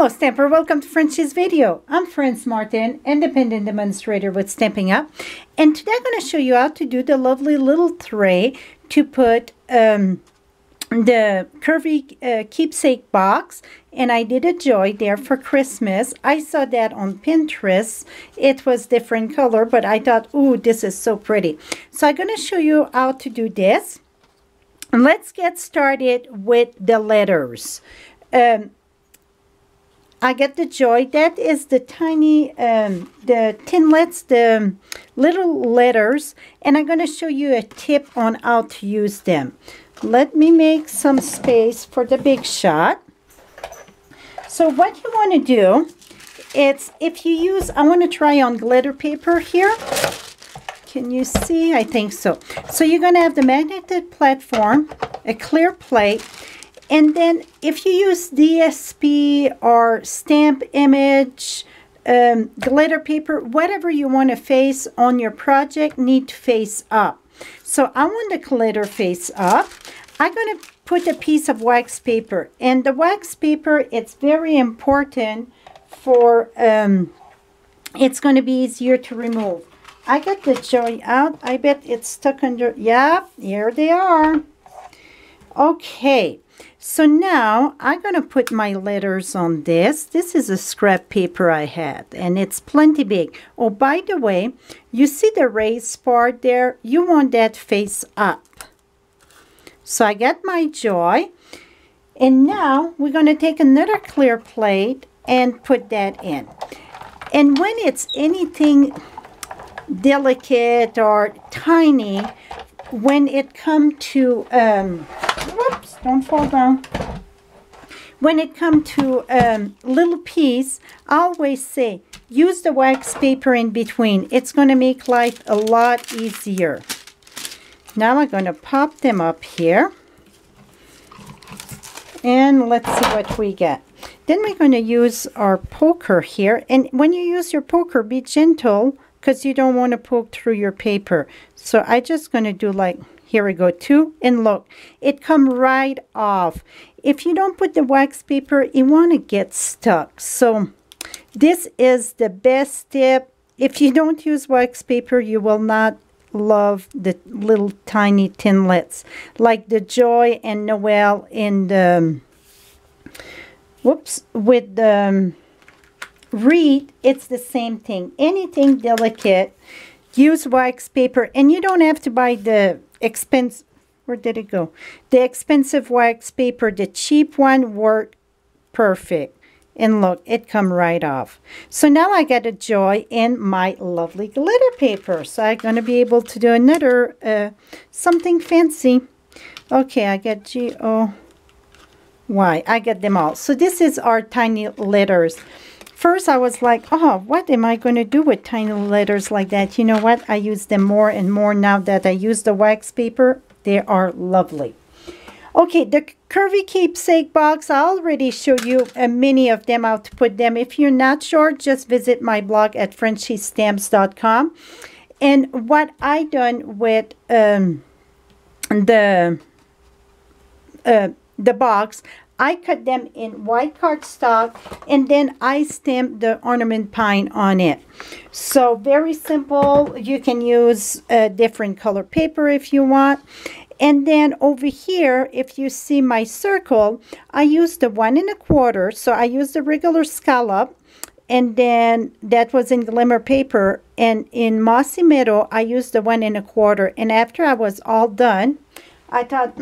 Hello Stamper, welcome to Frenchie's video. I'm Franz Martin, independent demonstrator with Stampin' Up. And today I'm going to show you how to do the lovely little tray to put the curvy keepsake box. And I did a joy there for Christmas. I saw that on Pinterest. It was different color, but I thought, ooh, this is so pretty. So I'm going to show you how to do this. And let's get started with the letters. I get the joy. That is the tiny, the tinlets, the little letters. And I'm going to show you a tip on how to use them. Let me make some space for the big shot. So what you want to do is, if you use, I want to try on glitter paper here. Can you see? I think so. So you're going to have the magnetic platform, a clear plate. And then if you use DSP or stamp image, glitter paper, whatever you want to face on your project, need to face up. So I want the glitter face up. I'm going to put a piece of wax paper. And the wax paper, it's very important for, it's going to be easier to remove. I got the joy out. I bet it's stuck under, yeah, here they are. Okay. So now I'm going to put my letters on this. This is a scrap paper I had, and it's plenty big. Oh, by the way, you see the raised part there? You want that face up. So I got my joy. And now we're going to take another clear plate and put that in. And when it's anything delicate or tiny, when it comes to, whoops, don't fall down. When it comes to little piece, I always say, use the wax paper in between. It's going to make life a lot easier. Now I'm going to pop them up here. And let's see what we get. Then we're going to use our poker here. And when you use your poker, be gentle, because you don't want to poke through your paper. So I'm just going to do like, here we go, 2, and look, it come right off. If you don't put the wax paper, you want to get stuck. So this is the best tip. If you don't use wax paper, you will not love the little tiny tinlets. Like the Joy and Noel in the, whoops, with the Reed, it's the same thing. Anything delicate, use wax paper. And you don't have to buy the expensive, where did it go? The expensive wax paper. The cheap one worked perfect. And look, it come right off. So now I got a joy in my lovely glitter paper. So I'm going to be able to do another, something fancy. Okay, I got G-O-Y. I got them all. So this is our tiny letters. First, I was like, oh, what am I going to do with tiny letters like that? You know what? I use them more and more now that I use the wax paper. They are lovely. Okay, the curvy keepsake box, I already showed you many of them, how to put them. If you're not sure, just visit my blog at FrenchieStamps.com. And what I done with the box, I cut them in white cardstock, and then I stamped the ornament pine on it. So very simple. You can use a different color paper if you want. And then over here, if you see my circle, I used the 1 1/4. So I used the regular scallop, and then that was in glimmer paper. And in Mossy Meadow, I used the 1 1/4. And after I was all done, I thought,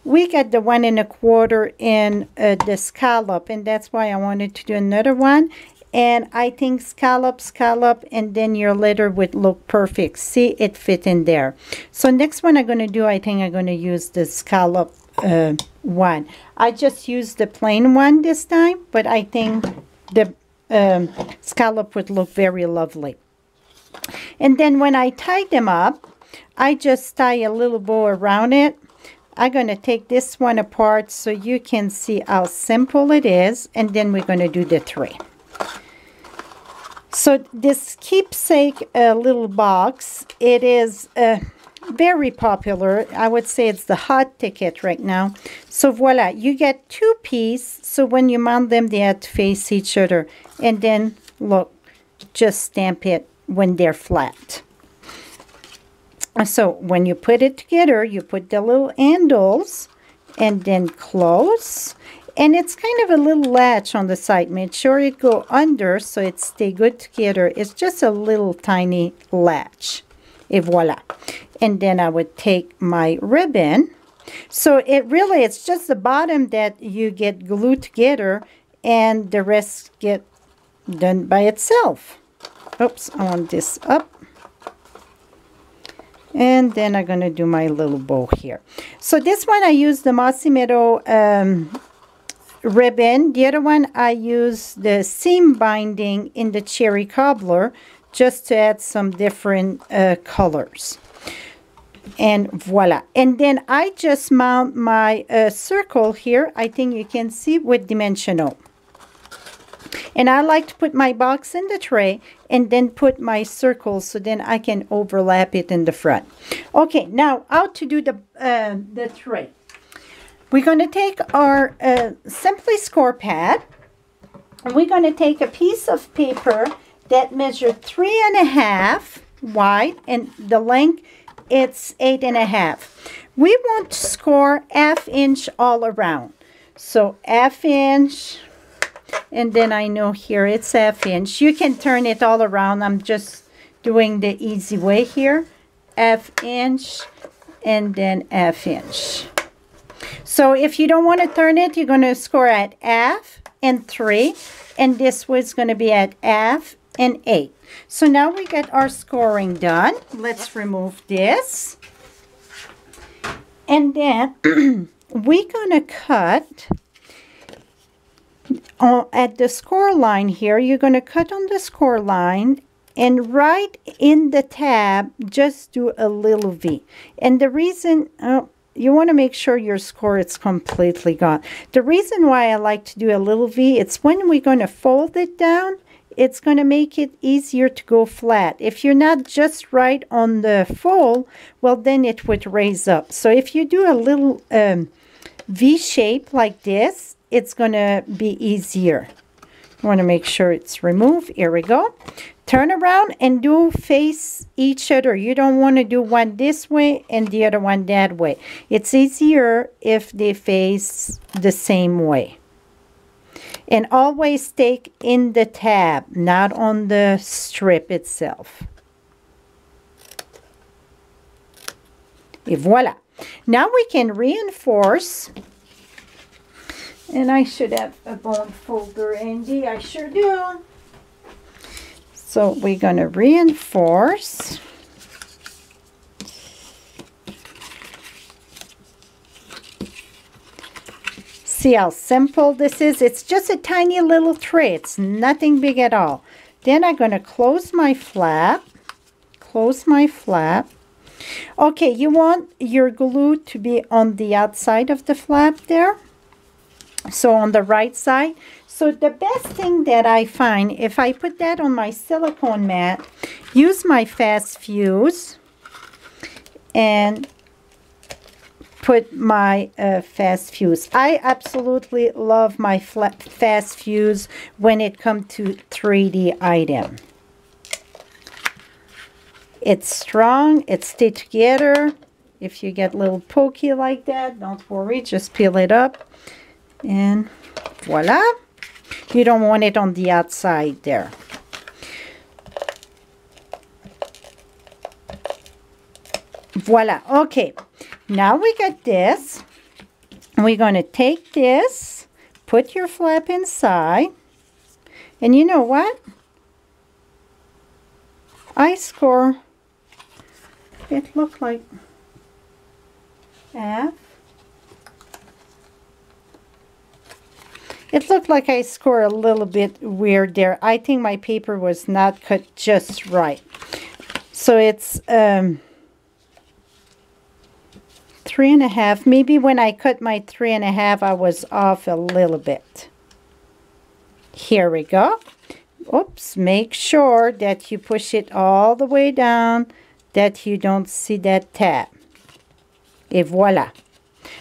we got the 1 1/4 in the scallop, and that's why I wanted to do another one. And I think scallop, and then your letter would look perfect. See, it fit in there. So next one I'm going to do, I think I'm going to use the scallop one. I just used the plain one this time, but I think the scallop would look very lovely. And then when I tie them up, I just tie a little bow around it. I'm going to take this one apart so you can see how simple it is, and then we're going to do the tray. So this keepsake little box, it is very popular. I would say it's the hot ticket right now. So voila, you get 2 pieces. So when you mount them, they have to face each other. And then look, just stamp it when they're flat. So when you put it together, you put the little handles and then close. And it's kind of a little latch on the side. Make sure it go under so it stay good together. It's just a little tiny latch. Et voila. And then I would take my ribbon. So it's just the bottom that you get glued together and the rest get done by itself. Oops, I want this up. And then I'm going to do my little bow here. So this one I use the Mossy Meadow ribbon. The other one I use the seam binding in the Cherry Cobbler just to add some different colors. And voila. And then I just mount my circle here. I think you can see with dimensional. And I like to put my box in the tray and then put my circles so then I can overlap it in the front. Okay, now how to do the tray. We're going to take our Simply Score pad. And we're going to take a piece of paper that measures 3.5 wide and the length it's 8.5. We want to score 1/2 inch all around. So 1/2 inch. And then I know here it's 1/2 inch. You can turn it all around. I'm just doing the easy way here. 1/2 inch and then 1/2 inch. So if you don't want to turn it, you're going to score at 1/2 and 3. And this was going to be at 1/2 and 8. So now we got our scoring done. Let's remove this. And then we're going to cut at the score line here. You're going to cut on the score line and right in the tab, just do a little V. And the reason, you want to make sure your score is completely gone. The reason why I like to do a little V, it's when we're going to fold it down, it's going to make it easier to go flat. If you're not just right on the fold, well, then it would raise up. So if you do a little V shape like this, it's going to be easier. You want to make sure it's removed. Here we go. Turn around and do face each other. You don't want to do one this way and the other one that way. It's easier if they face the same way. And always take in the tab, not on the strip itself. Et voila. Now we can reinforce. And I should have a bone folder handy. I sure do. So we're going to reinforce. See how simple this is? It's just a tiny little tray. It's nothing big at all. Then I'm going to close my flap. Close my flap. Okay, you want your glue to be on the outside of the flap there. So on the right side. So the best thing that I find, if I put that on my silicone mat, use my fast fuse and put my fast fuse. I absolutely love my fast fuse when it comes to 3D item. It's strong, it stays together. If you get a little pokey like that, don't worry, just peel it up. And voila. You don't want it on the outside there. Voila. Okay. Now we got this. We're going to take this, put your flap inside. And you know what? I score, it looked like half. It looked like I scored a little bit weird there. I think my paper was not cut just right. So it's 3.5. Maybe when I cut my 3.5, I was off a little bit. Here we go. Oops, make sure that you push it all the way down that you don't see that tab. Et voila.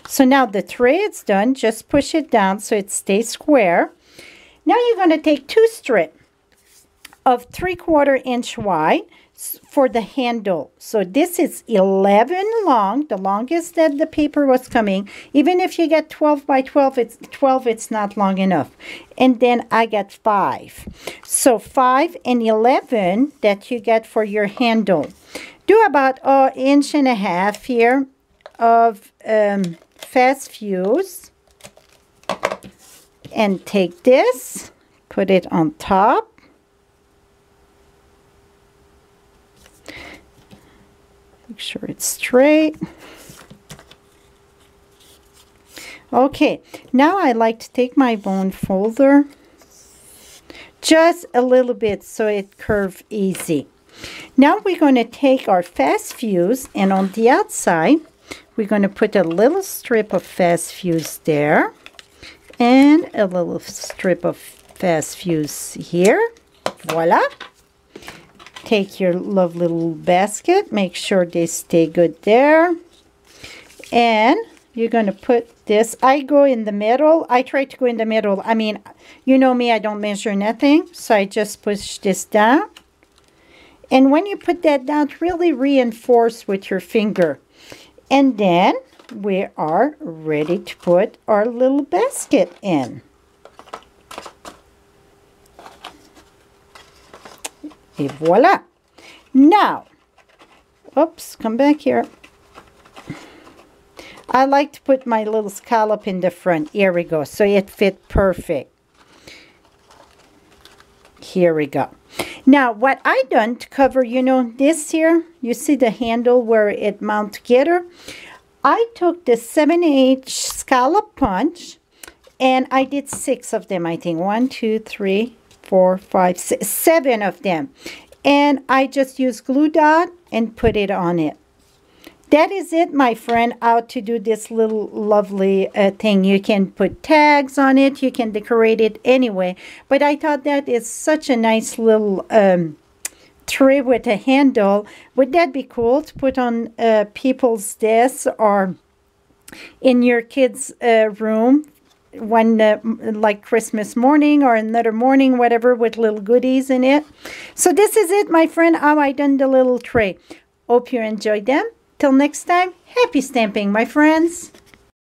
So now the tray is done. Just push it down so it stays square. Now you're going to take 2 strips of 3/4 inch wide for the handle. So this is 11 long, the longest that the paper was coming. Even if you get 12 by 12, it's not long enough. And then I got 5. So 5 and 11 that you get for your handle. Do about 1.5 inches here of fast fuse. And take this, put it on top. Make sure it's straight. Okay, now I like to take my bone folder just a little bit so it curves easy. Now we're going to take our fast fuse, and on the outside we're going to put a little strip of fast fuse there and a little strip of fast fuse here. Voila. Take your lovely little basket, make sure they stay good there, and you're going to put this. I go in the middle. I try to go in the middle. I mean, you know me, I don't measure nothing, so I just push this down. And when you put that down, really reinforce with your finger. And then we are ready to put our little basket in. Et voila. Now, oops, come back here. I like to put my little scallop in the front. Here we go. So it fit perfect. Here we go. Now, what I done to cover, you know, this here, you see the handle where it mount together? I took the 7/8 scallop punch, and I did 6 of them, I think. 1, 2, 3, 4, 5, 6, 7 of them. And I just used glue dot and put it on it. That is it, my friend, how to do this little lovely thing. You can put tags on it. You can decorate it anyway. But I thought that is such a nice little tray with a handle. Would that be cool to put on people's desks or in your kids' room when like Christmas morning or another morning, whatever, with little goodies in it? So this is it, my friend, how I done the little tray. Hope you enjoyed them. Till next time, happy stamping, my friends.